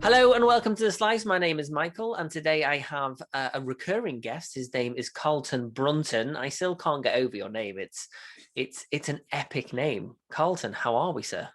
Hello and welcome to The Slice. My name is Michael, and today I have a recurring guest. His name is Carlton Brunton. I still can't get over your name. It's an epic name. Carlton, how are we, sir?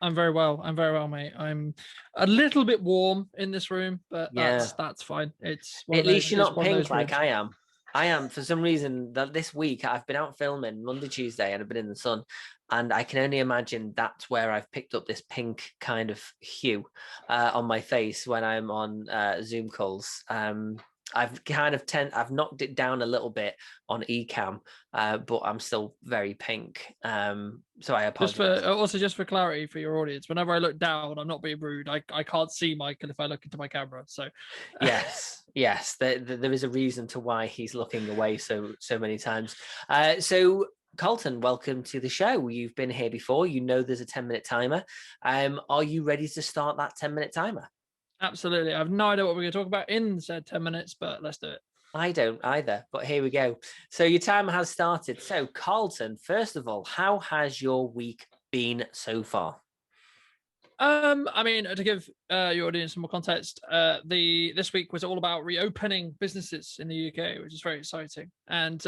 I'm very well. I'm very well, mate. I'm a little bit warm in this room, but Yeah. that's fine. It's one At of those. least you're It's not one of pink those like rooms. I am. I am for some reason that this week I've been out filming Monday, Tuesday, and I've been in the sun, and I can only imagine that's where I've picked up this pink kind of hue on my face when I'm on Zoom calls. I've knocked it down a little bit on Ecamm, but I'm still very pink. So I apologize. Just for clarity for your audience, whenever I look down, I'm not being rude. I can't see Michael if I look into my camera. So, Yes. There is a reason to why he's looking away so many times. So, Colton, welcome to the show. You've been here before. You know there's a 10-minute timer. Are you ready to start that 10-minute timer? absolutely. I have no idea what we're going to talk about in said 10 minutes, but let's do it. I don't either, but here we go. So your timer has started. So, Carlton, first of all, how has your week been so far? I mean, to give your audience some more context, the this week was all about reopening businesses in the UK, which is very exciting. And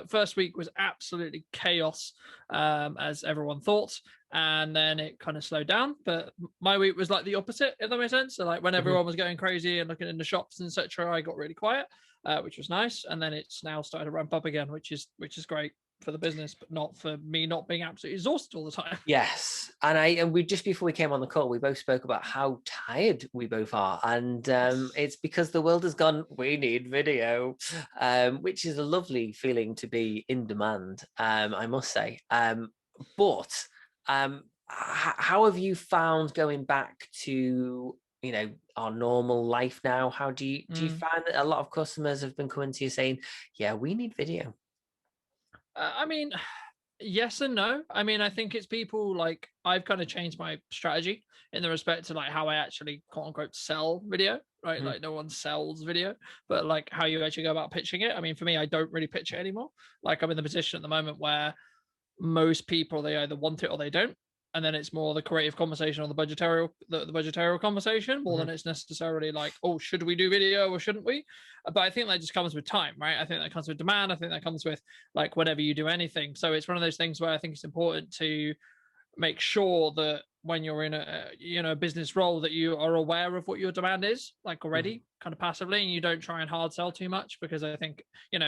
first week was absolutely chaos, as everyone thought, and then it kind of slowed down. But my week was like the opposite, if that makes sense. So like when Mhm. everyone was going crazy and looking in the shops and etc., I got really quiet, which was nice. And then it's now started to ramp up again, which is great for the business, but not for me not being absolutely exhausted all the time. Yes, and we just before we came on the call, we both spoke about how tired we both are, and Yes. it's because the world has gone. We need video, which is a lovely feeling to be in demand. I must say. But how have you found going back to our normal life now? How do you Mm. find that a lot of customers have been coming to you saying, "Yeah, we need video"? I mean, yes and no. I mean, I think it's people like I've kind of changed my strategy in the respect to like how I actually quote unquote sell video, right? Mhm. Like no one sells video, but like how you actually go about pitching it. I mean, for me, I don't really pitch it anymore. Like I'm in the position at the moment where most people they either want it or they don't, and then it's more the creative conversation or the budgetarial conversation more than Mhm. it's necessarily like, oh, should we do video or shouldn't we? But I think that just comes with time, right? I think that comes with demand. I think that comes with like whenever you do anything. So it's one of those things where I think it's important to make sure that when you're in a business role that you are aware of what your demand is like Mhm. already kind of passively, and you don't try and hard sell too much, because I think I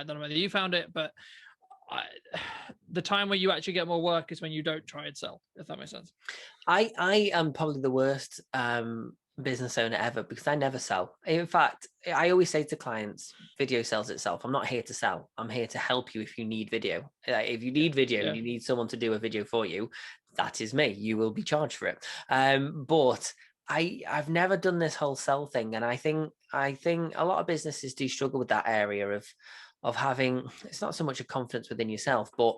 don't know whether you found it, but I, the time where you actually get more work is when you don't try and sell, if that makes sense. I am probably the worst business owner ever because I never sell. In fact, I always say to clients, video sells itself. I'm not here to sell. I'm here to help you if you need video. If you Yeah, need video and yeah. you need someone to do a video for you, that is me. You will be charged for it. But I've never done this whole sell thing, and I think a lot of businesses do struggle with that area of having. It's not so much a confidence within yourself, but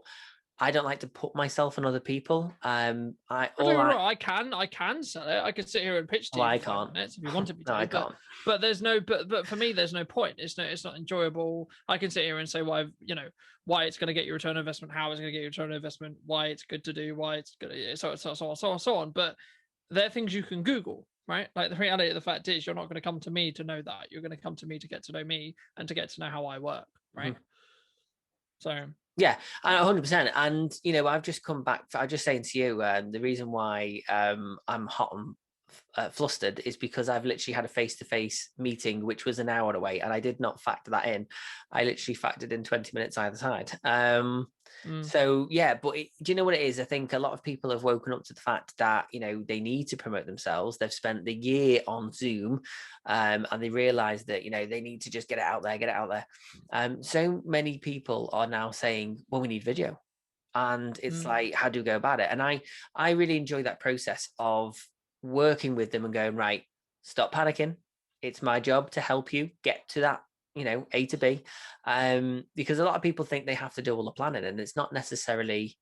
I don't like to put myself on other people. I But don't all get me I wrong, I can sell it. I could sit here and pitch oh to you I for five can't. minutes if you wanted me No, I to, can't. but there's no but for me there's no point. It's not enjoyable. I can sit here and say why it's going to get your return on investment, how it's going to get your return on investment, why it's good to do, why it's good, so on. But they're things you can Google, right? Like the reality of the fact is you're not going to come to me to know that. You're going to come to me to get to know me and to get to know how I work, right? Mhm. So Yeah, 100%. And I've just come back. I was just saying to you, the reason why I'm hot and flustered is because I've literally had a face-to-face meeting, which was an hour away, and I did not factor that in. I literally factored in 20 minutes either side. mm, So yeah, but do you know what it is? I think a lot of people have woken up to the fact that they need to promote themselves. They've spent the year on Zoom, and they realize that they need to just get it out there, get it out there. So many people are now saying, well, we need video. And it's mm, like, how do we go about it? And I really enjoy that process of working with them and going, right, stop panicking. It's my job to help you get to that, A to B. Because a lot of people think they have to do all the planning, and it's not necessarily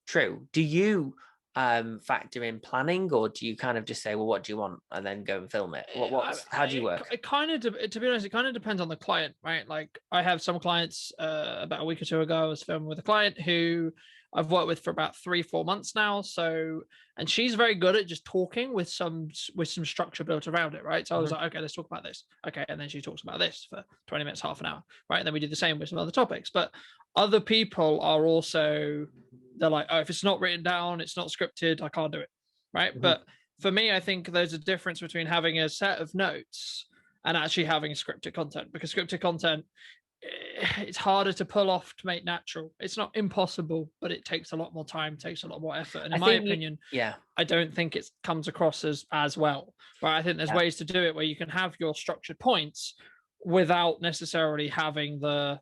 true. Do you factor in planning, or do you kind of just say, well, what do you want, and then go and film it? How do you work? it kind of to be honest, it kind of depends on the client, right? Like I have some clients, about a week or two ago I was filming with a client who I've worked with for about 3-4 months now. So, and she's very good at just talking with some structure built around it, right? So I was like, okay, let's talk about this. Okay, and then she talks about this for 20 minutes, half an hour, right? And then we do the same with some other topics. But other people are also, they're like, oh, if it's not written down, it's not scripted, I can't do it, right? But for me, I think there's a difference between having a set of notes and actually having scripted content, because scripted content, it's harder to pull off, to make natural. It's not impossible, but it takes a lot more time, takes a lot more effort. And in my opinion, I don't think it comes across as well. But I think there's ways to do it where you can have your structured points without necessarily having the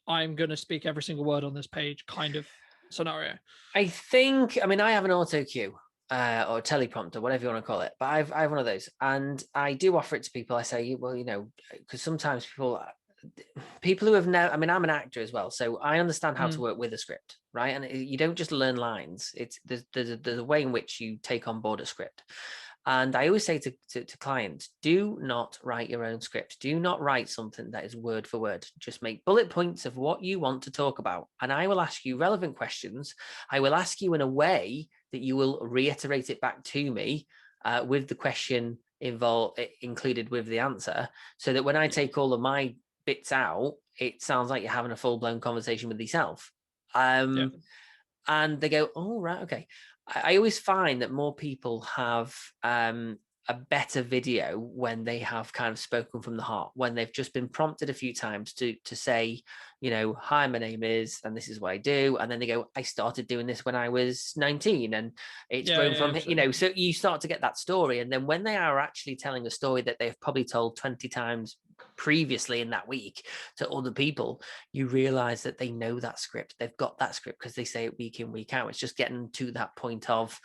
I'm going to speak every single word on this page kind of scenario. I mean, I have an auto cue or teleprompter, whatever you want to call it, but I have one of those, and I do offer it to people. I say, well, because sometimes people who have never, I mean, I'm an actor as well, so I understand how to work with a script, right? And you don't just learn lines. There's a way in which you take on board a script. And I always say to clients, do not write your own script. Do not write something that is word for word. Just make bullet points of what you want to talk about. And I will ask you relevant questions. I will ask you in a way that you will reiterate it back to me with the question included with the answer, so that when I take all of my bits out, it sounds like you're having a full-blown conversation with yourself. And they go, oh, right, okay. I always find that more people have a better video when they have kind of spoken from the heart, when they've just been prompted a few times to say, hi, my name is, and this is what I do. And then they go, I started doing this when I was 19 and it's grown from, so you start to get that story. And then when they are actually telling a story that they've probably told 20 times previously in that week to other people, you realize that they know that script. They've got that script because they say it week in, week out. It's just getting to that point of,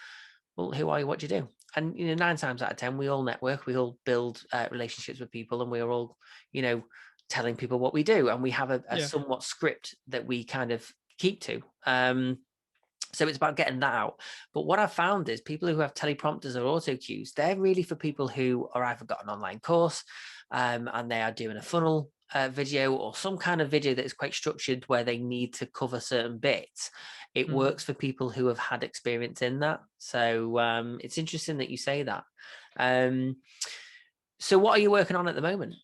well, who are you? What do you do? And 9 times out of 10, we all network, we all build relationships with people, and we're all, telling people what we do, and we have a somewhat script that we kind of keep to. So it's about getting that out. But what I've found is people who have teleprompters or auto cues, they're really for people who are either got an online course and they are doing a funnel video or some kind of video that is quite structured where they need to cover certain bits. It works for people who have had experience in that. So it's interesting that you say that. So what are you working on at the moment?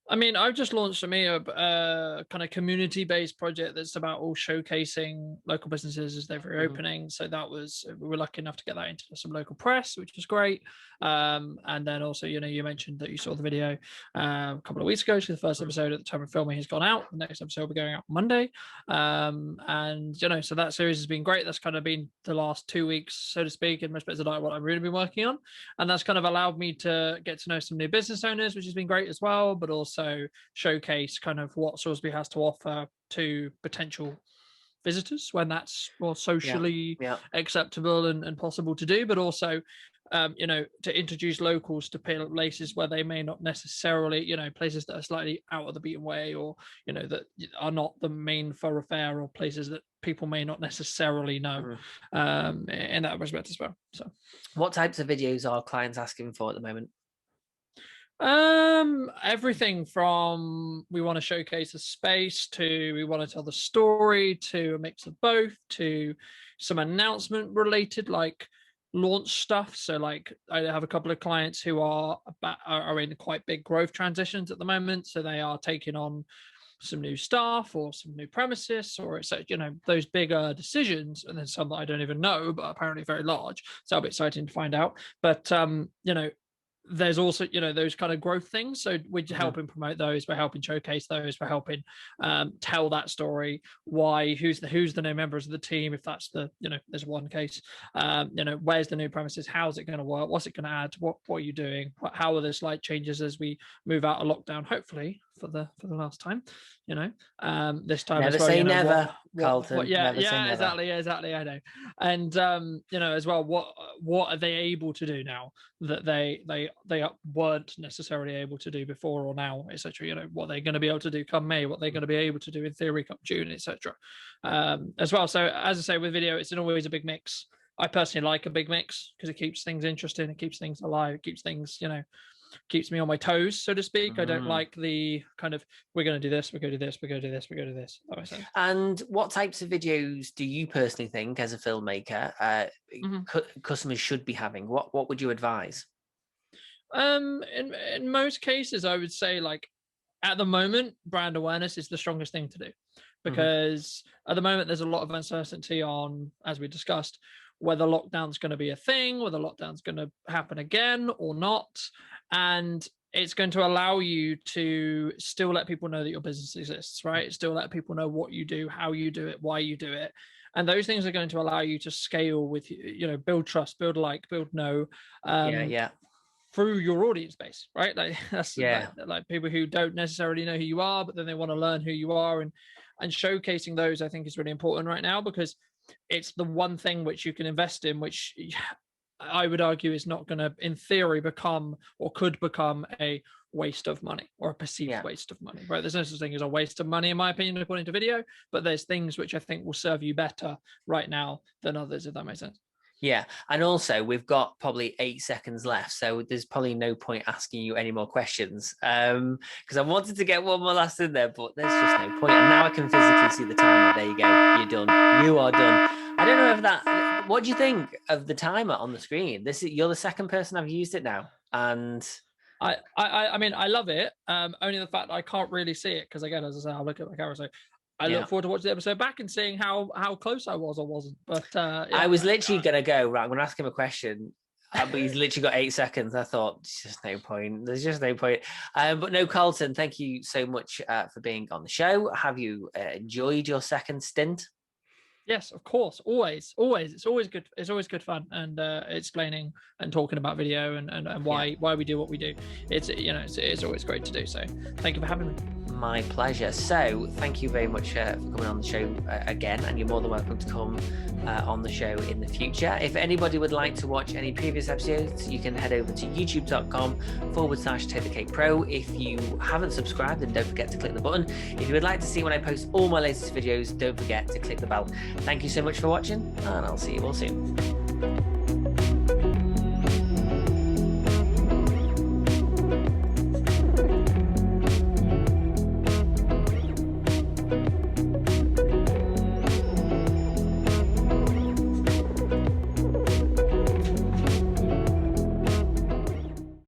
I mean, I've just launched a kind of community-based project that's about all showcasing local businesses as they're reopening. So we were lucky enough to get that into some local press, which was great. And then also, you mentioned that you saw the video a couple of weeks ago. So the first episode at the time of filming has gone out. The next episode will be going out Monday. And so that series has been great. That's kind of been the last 2 weeks, so to speak, in respect to what I've really been working on. And that's kind of allowed me to get to know some new business owners, which has been great as well, but also showcase kind of what Salisbury has to offer to potential visitors when that's more socially acceptable and possible to do, but also to introduce locals to places where they may not necessarily, places that are slightly out of the beaten way, or that are not the main thoroughfare, or places that people may not necessarily know in that respect as well. So what types of videos are clients asking for at the moment? Everything from we want to showcase a space, to we want to tell the story, to a mix of both, to some announcement related like launch stuff. So like I have a couple of clients who are in quite big growth transitions at the moment, so they are taking on some new staff or some new premises, or it's those bigger decisions, and then some that I don't even know but apparently very large, so it'll be exciting to find out. But there's also those kind of growth things, so we're helping promote those, we're helping showcase those, we're helping tell that story, why, who's the new members of the team, if that's there's one case, where's the new premises, how's it going to work, what's it going to add, what are you doing, how are the slight changes as we move out of lockdown, hopefully for the last time, this time never as well, say never, Carlton. Exactly, I know. And as well, what are they able to do now that they weren't necessarily able to do before or now, etc. What they're going to be able to do come May, what they're going to be able to do in theory come June, etc. As well. So as I say, with video, it's always a big mix. I personally like a big mix because it keeps things interesting, it keeps things alive, it keeps things keeps me on my toes, so to speak. I don't like the kind of, we're going to do this, we're going to do this, we're going to do this, we're going to do this. That makes sense. And what types of videos do you personally think, as a filmmaker, customers should be having? What would you advise? In most cases, I would say, like, at the moment, brand awareness is the strongest thing to do, because at the moment there's a lot of uncertainty on, as we discussed, whether lockdown's going to be a thing, whether lockdown's going to happen again or not. And it's going to allow you to still let people know that your business exists, right? Still let people know what you do, how you do it, why you do it. And those things are going to allow you to scale with, build trust, build like, build know. Through your audience base, right? Like that's like people who don't necessarily know who you are, but then they want to learn who you are, and showcasing those, I think, is really important right now, because it's the one thing which you can invest in, which I would argue is not going to, in theory, become or could become a waste of money, or a perceived waste of money, right? There's no such thing as a waste of money, in my opinion, according to video, but there's things which I think will serve you better right now than others, if that makes sense. Yeah, and also we've got probably 8 seconds left, so there's probably no point asking you any more questions, because I wanted to get one more last in there, but there's just no point. And now I can physically see the timer. There you go. You're done. You are done. I don't know if that. What do you think of the timer on the screen? You're the second person I've used it now, and I mean, I love it. Only the fact I can't really see it, because, again, as I say, I'll look at my camera, so I look forward to watching the episode back and seeing how close I was or wasn't. But I was literally going to go, right, I'm going to ask him a question, but he's literally got 8 seconds. I thought, there's just no point. There's just no point. But no, Carlton, thank you so much for being on the show. Have you enjoyed your second stint? Yes, of course. Always. It's always good. It's always good fun, and explaining and talking about video and why we do what we do. It's always great to do. So thank you for having me. My pleasure. So thank you very much for coming on the show again, and you're more than welcome to come on the show in the future. If anybody would like to watch any previous episodes, you can head over to youtube.com/Take the Cake Pro. If you haven't subscribed, then don't forget to click the button. If you would like to see when I post all my latest videos, don't forget to click the bell. Thank you so much for watching, and I'll see you all soon.